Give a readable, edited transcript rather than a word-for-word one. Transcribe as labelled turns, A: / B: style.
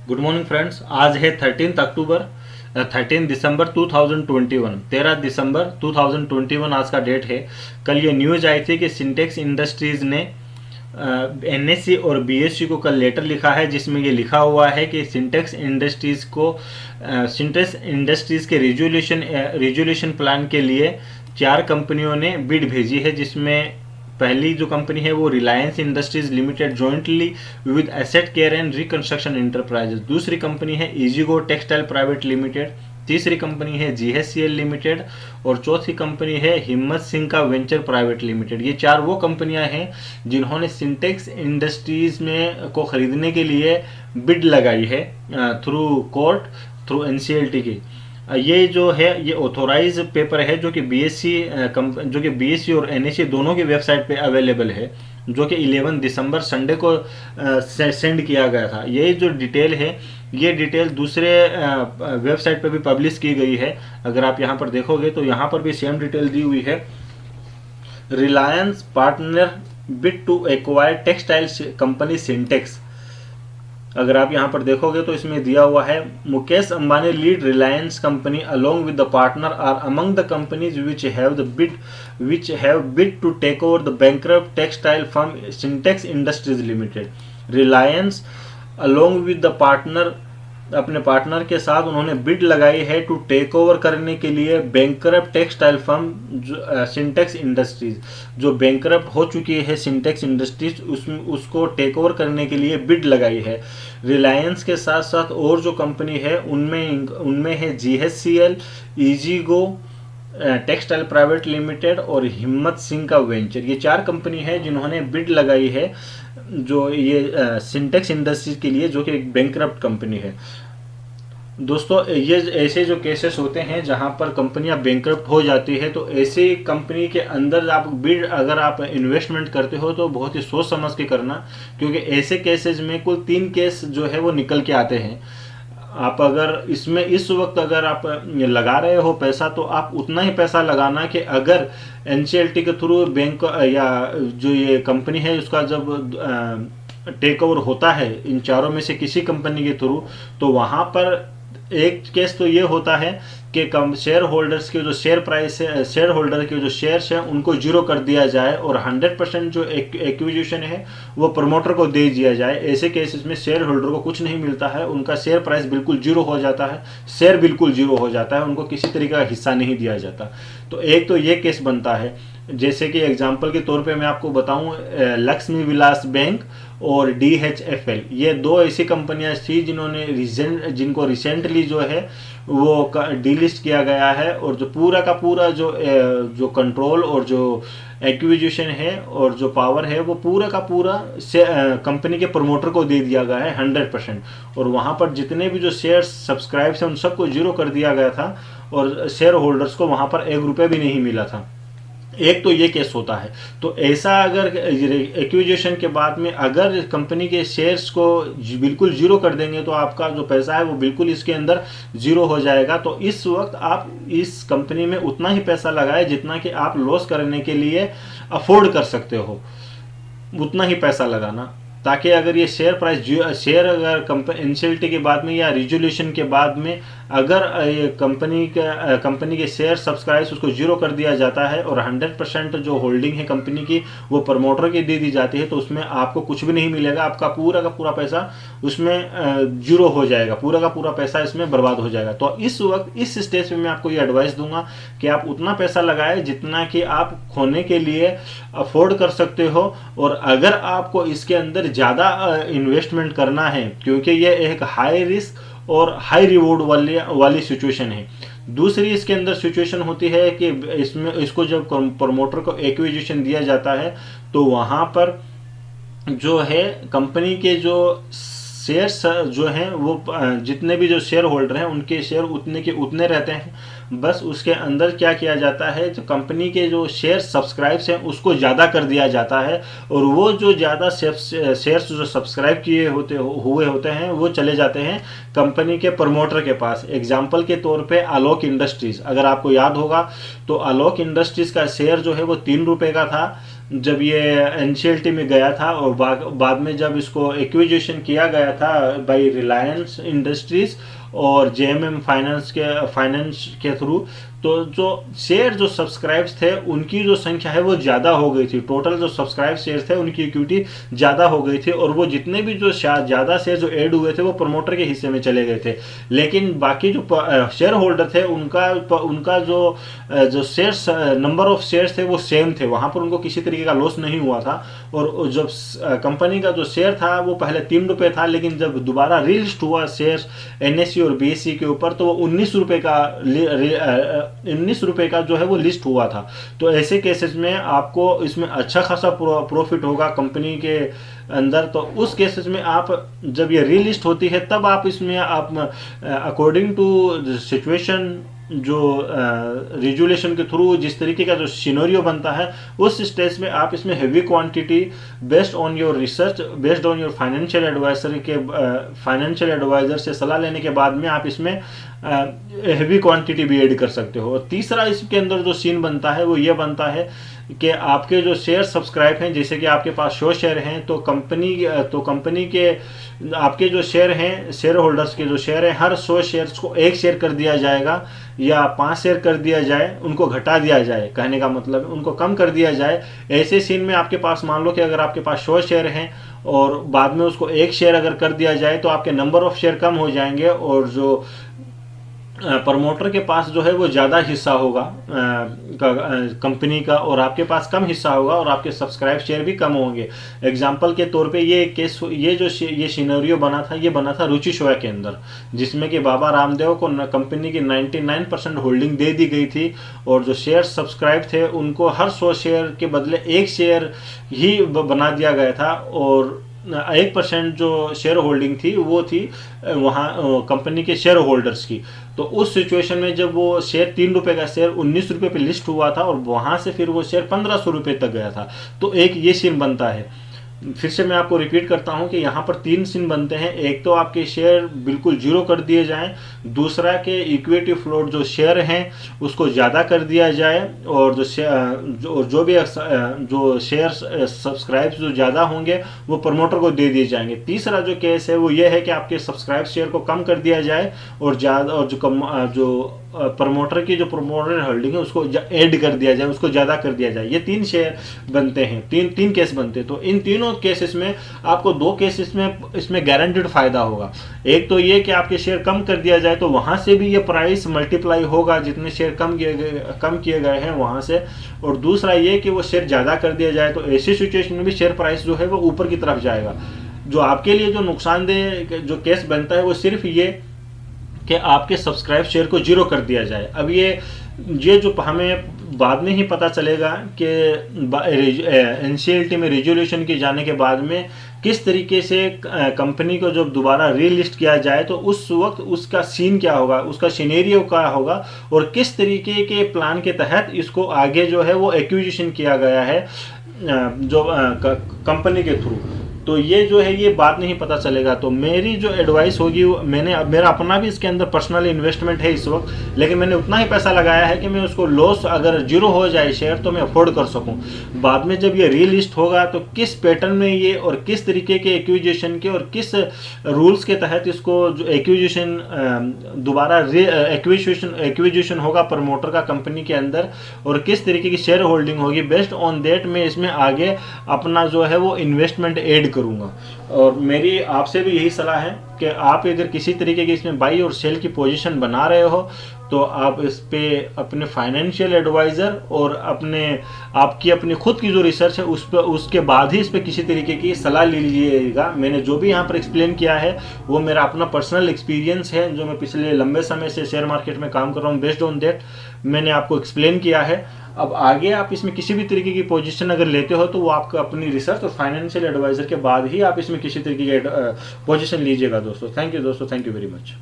A: Good morning friends. आज है 13 दिसंबर 2021। 13 दिसंबर 2021 आज का डेट है। कल ये न्यूज आई थी कि सिंटेक्स इंडस्ट्रीज ने एनएससी और बीएससी को कल लेटर लिखा है, जिसमें ये लिखा हुआ है कि सिंटेक्स इंडस्ट्रीज के रिजोल्यूशन प्लान के लिए 4 कंपनियों ने बिड भेजी है, जिसमें पहली जो कंपनी है वो Reliance industries limited jointly with asset care and reconstruction enterprises. दूसरी कंपनी है इजीगो टेक्सटाइल प्राइवेट लिमिटेड। तीसरी कंपनी है जीएससीएल लिमिटेड और चौथी कंपनी है हिम्मत सिंह का वेंचर प्राइवेट लिमिटेड। ये 4 वो कंपनियां हैं जिन्होंने सिंटेक्स इंडस्ट्रीज में को खरीदने के लिए बिड लगाई है थ्रू कोर्ट, थ्रू एनसीएलटी की। ये जो है ये ऑथोराइज पेपर है जो कि बीएससी और एनएससी दोनों की वेबसाइट पे अवेलेबल है, जो कि 11 दिसंबर संडे को सेंड किया गया था। ये जो डिटेल है ये डिटेल दूसरे वेबसाइट पे भी पब्लिश की गई है। अगर आप यहाँ पर देखोगे तो यहाँ पर भी सेम डिटेल दी हुई है। Reliance partner bid to acquire textile company Sintex. अगर आप यहाँ पर देखोगे तो इसमें दिया हुआ है Mukesh Ambani lead Reliance company along with the partner are among the companies which have bid to take over the bankrupt textile firm Sintex industries limited. Reliance along with the partner, अपने पार्टनर के साथ उन्होंने बिड लगाई है टू टेक ओवर करने के लिए bankrupt textile firm Sintex industries. जो बैंकरप्ट हो चुकी है सिंटेक्स इंडस्ट्रीज उसको टेक ओवर करने के लिए बिड लगाई है। रिलायंस के साथ साथ और जो कंपनी है उनमें है जीएससीएल, इजीगो टेक्सटाइल प्राइवेट लिमिटेड और हिम्मत सिंह का वेंचर। ये 4 कंपनी है जिन्होंने बिड लगाई है जो ये सिंटेक्स इंडस्ट्रीज के लिए, जो कि एक बैंकरप्ट कंपनी है। दोस्तों, ये ऐसे जो केसेस होते हैं जहां पर कंपनियां बैंकरप्ट हो जाती है, तो ऐसे कंपनी के अंदर आप बिड अगर आप इन्वेस्टमेंट करते हो तो बहुत ही सोच समझ के करना, क्योंकि ऐसे केसेस में कुल 3 केस जो है वो निकल के आते हैं। आप अगर इसमें इस वक्त अगर आप लगा रहे हो पैसा, तो आप उतना ही पैसा लगाना कि अगर एनसीएलटी के थ्रू बैंक या जो ये कंपनी है उसका जब टेक ओवर होता है इन चारों में से किसी कंपनी के थ्रू, तो वहां पर एक केस तो ये होता है कि कम शेयर होल्डर्स के जो शेयर प्राइस है, शेयर होल्डर के जो शेयर्स हैं उनको जीरो कर दिया जाए और 100% जो एक्विजिशन है वो प्रमोटर को दे दिया जाए। ऐसे केसेस में शेयर होल्डर को कुछ नहीं मिलता है, उनका शेयर प्राइस बिल्कुल जीरो हो जाता है, शेयर बिल्कुल जीरो हो जाता है, उनको किसी तरीके का हिस्सा नहीं दिया जाता। तो एक तो ये केस बनता है। जैसे कि एग्जाम्पल के तौर पे मैं आपको बताऊं, लक्ष्मी विलास बैंक और DHFL, ये 2 ऐसी कंपनियां थी जिनको रिसेंटली जो है वो डीलिस्ट किया गया है, और जो पूरा का पूरा जो कंट्रोल और जो एक्विजिशन है और जो पावर है वो पूरा का पूरा कंपनी के प्रमोटर को दे दिया गया है 100%। और वहां पर जितने भी जो शेयर सब्सक्राइब्स हैं उन सबको जीरो कर दिया गया था और शेयर होल्डर्स को वहां पर 1 रुपये भी नहीं मिला था। एक तो ये केस होता है। तो ऐसा अगर एक्विजिशन के बाद में अगर कंपनी के शेयर्स को बिल्कुल जीरो कर देंगे तो आपका जो पैसा है वो बिल्कुल इसके अंदर जीरो हो जाएगा। तो इस वक्त आप इस कंपनी में उतना ही पैसा लगाए जितना कि आप लॉस करने के लिए अफोर्ड कर सकते हो, उतना ही पैसा लगाना, ताकि अगर ये शेयर अगर एनसीएलटी के बाद में या रिजोल्यूशन के बाद में अगर ये कंपनी के शेयर सब्सक्राइब उसको जीरो कर दिया जाता है और 100% जो होल्डिंग है कंपनी की वो प्रमोटर की दे दी जाती है, तो उसमें आपको कुछ भी नहीं मिलेगा। आपका पूरा का पूरा पैसा उसमें जीरो हो जाएगा, पूरा का पूरा पैसा इसमें बर्बाद हो जाएगा। तो इस वक्त इस स्टेज पे मैं आपको ये एडवाइस दूंगा कि आप उतना पैसा लगाए जितना कि आप खोने के लिए अफोर्ड कर सकते हो। और अगर आपको इसके अंदर ज़्यादा इन्वेस्टमेंट करना है, क्योंकि ये एक हाई रिस्क और हाई रिवॉर्ड वाली सिचुएशन है। दूसरी इसके अंदर सिचुएशन होती है कि इसको जब प्रमोटर को एक्विजिशन दिया जाता है तो वहाँ पर जो है कंपनी के जो शेयर्स जो हैं वो जितने भी जो शेयर होल्डर हैं उनके शेयर उतने के उतने रहते हैं। बस उसके अंदर क्या किया जाता है, जो कंपनी के जो शेयर सब्सक्राइब्स हैं उसको ज़्यादा कर दिया जाता है और वो जो ज़्यादा शेयर्स जो सब्सक्राइब हुए होते हैं वो चले जाते हैं कंपनी के प्रमोटर के पास। एग्जाम्पल के तौर पे आलोक इंडस्ट्रीज़, अगर आपको याद होगा तो आलोक इंडस्ट्रीज़ का शेयर जो है वो 3 रुपये का था जब ये एनसीएलटी में गया था और बाद में जब इसको एक्विजिशन किया गया था बाय रिलायंस इंडस्ट्रीज और जेएमएम फाइनेंस के थ्रू, तो जो शेयर जो सब्सक्राइब्स थे उनकी जो संख्या है वो ज़्यादा हो गई थी। टोटल जो सब्सक्राइब शेयर थे उनकी इक्विटी ज़्यादा हो गई थी, और वो जितने भी जो ज़्यादा शेयर जो ऐड हुए थे वो प्रमोटर के हिस्से में चले गए थे। लेकिन बाकी जो शेयर होल्डर थे उनका जो शेयर्स नंबर ऑफ शेयर्स थे वो सेम थे, वहाँ पर उनको किसी तरीके का लॉस नहीं हुआ था। और जब कंपनी का जो शेयर था वो पहले 3 रुपये था, लेकिन जब दोबारा रीलिस्ट हुआ शेयर एनएससी और बीएससी के ऊपर तो वो 19 रुपये का 19 रुपये का जो है वो लिस्ट हुआ था। तो ऐसे केसेस में आपको इसमें अच्छा खासा प्रॉफिट होगा कंपनी के अंदर। तो उस केसेस में आप जब ये रीलिस्ट होती है तब आप इसमें आप अकॉर्डिंग टू सिचुएशन जो रेजुलेशन के थ्रू जिस तरीके का जो सिनेरियो बनता है उस स्टेज में आप इसमें heavy quantity based on your research, based on your financial adviser से सलाह लेने के बाद में आप इसमें हेवी क्वांटिटी भी ऐड कर सकते हो। और तीसरा इसके अंदर जो सीन बनता है वो ये बनता है कि आपके जो शेयर सब्सक्राइब हैं, जैसे कि आपके पास 100 शेयर हैं तो कंपनी के आपके जो शेयर हैं, शेयर होल्डर्स के जो शेयर हैं, हर 100 शेयर्स को 1 शेयर कर दिया जाएगा या 5 शेयर कर दिया जाए, उनको घटा दिया जाए, कहने का मतलब उनको कम कर दिया जाए। ऐसे सीन में आपके पास मान लो कि अगर आपके पास 100 शेयर हैं और बाद में उसको 1 शेयर अगर कर दिया जाए तो आपके नंबर ऑफ शेयर कम हो जाएंगे और जो प्रमोटर के पास जो है वो ज़्यादा हिस्सा होगा कंपनी का और आपके पास कम हिस्सा होगा और आपके सब्सक्राइब शेयर भी कम होंगे। एग्जांपल के तौर पे ये केस, ये सिनेरियो बना था रुचि सोया के अंदर, जिसमें कि बाबा रामदेव को कंपनी की 99% होल्डिंग दे दी गई थी और जो शेयर सब्सक्राइब थे उनको हर 100 शेयर के बदले 1 शेयर ही बना दिया गया था और 1% जो शेयर होल्डिंग थी वो थी वहाँ कंपनी के शेयर होल्डर्स की। तो उस सिचुएशन में जब वो शेयर 3 रुपये का शेयर 19 रुपये पे लिस्ट हुआ था और वहाँ से फिर वो शेयर 1500 रुपये तक गया था। तो एक ये सीन बनता है। फिर से मैं आपको रिपीट करता हूं कि यहाँ पर 3 सीन बनते हैं। एक तो आपके शेयर बिल्कुल जीरो कर दिए जाएं, दूसरा के इक्विटी फ्लोट जो शेयर हैं उसको ज़्यादा कर दिया जाए और जो भी शेयर सब्सक्राइब्स जो ज़्यादा होंगे वो प्रमोटर को दे दिए जाएंगे। तीसरा जो केस है वो ये है कि आपके सब्सक्राइब शेयर को कम कर दिया जाए और जो प्रमोटर की जो प्रमोटर होल्डिंग है उसको ऐड कर दिया जाए, उसको ज़्यादा कर दिया जाए। ये 3 शेयर बनते हैं, तीन केस बनते हैं। तो इन तीनों केसेस में आपको 2 केसेस में इसमें गारंटीड फायदा होगा। एक तो ये कि आपके शेयर कम कर दिया जाए तो वहाँ से भी ये प्राइस मल्टीप्लाई होगा जितने शेयर कम किए गए हैं वहाँ से, और दूसरा ये कि वो शेयर ज़्यादा कर दिया जाए तो ऐसी सिचुएशन में भी शेयर प्राइस जो है वो ऊपर की तरफ जाएगा। जो आपके लिए जो नुकसानदेह जो केस बनता है वो सिर्फ ये कि आपके सब्सक्राइब शेयर को जीरो कर दिया जाए। अब ये जो हमें बाद में ही पता चलेगा कि एनसीएलटी में रेजुलेशन के जाने के बाद में किस तरीके से कंपनी को जब दोबारा रीलिस्ट किया जाए तो उस वक्त उसका सीन क्या होगा, उसका सिनेरियो क्या होगा और किस तरीके के प्लान के तहत इसको आगे जो है वो एक्विजिशन किया गया है जो कंपनी के थ्रू। तो ये जो है ये बात नहीं पता चलेगा। तो मेरी जो एडवाइस होगी, मेरा अपना भी इसके अंदर पर्सनल इन्वेस्टमेंट है इस वक्त, लेकिन मैंने उतना ही पैसा लगाया है कि मैं उसको लॉस अगर जीरो हो जाए शेयर तो मैं अफोर्ड कर सकूं। बाद में जब ये रीलिस्ट होगा तो किस पैटर्न में ये और किस तरीके के एक्विजिशन के और किस रूल्स के तहत इसको जो एक्विजिशन दोबारा एक्विजिशन होगा प्रमोटर का कंपनी के अंदर और किस तरीके की शेयर होल्डिंग होगी, बेस्ड ऑन दैट मैं इसमें आगे अपना जो है वो इन्वेस्टमेंट ऐड करूंगा। और मेरी आपसे भी यही सलाह है कि आप अगर किसी तरीके की इसमें बाई और सेल की पोजीशन बना रहे हो तो आप इस पे अपने फाइनेंशियल एडवाइज़र और आपकी अपनी खुद की जो रिसर्च है उसके बाद ही इस पे किसी तरीके की सलाह ले लीजिएगा। मैंने जो भी यहाँ पर एक्सप्लेन किया है वो मेरा अपना पर्सनल एक्सपीरियंस है जो मैं पिछले लंबे समय से शेयर मार्केट में काम कर रहा हूँ। बेस्ड ऑन दैट मैंने आपको एक्सप्लेन किया है। अब आगे आप इसमें किसी भी तरीके की पोजीशन अगर लेते हो तो वो आपका अपनी रिसर्च और फाइनेंशियल एडवाइज़र के बाद ही आप इसमें किसी तरीके की पोजीशन लीजिएगा दोस्तों। थैंक यू दोस्तों, थैंक यू वेरी मच।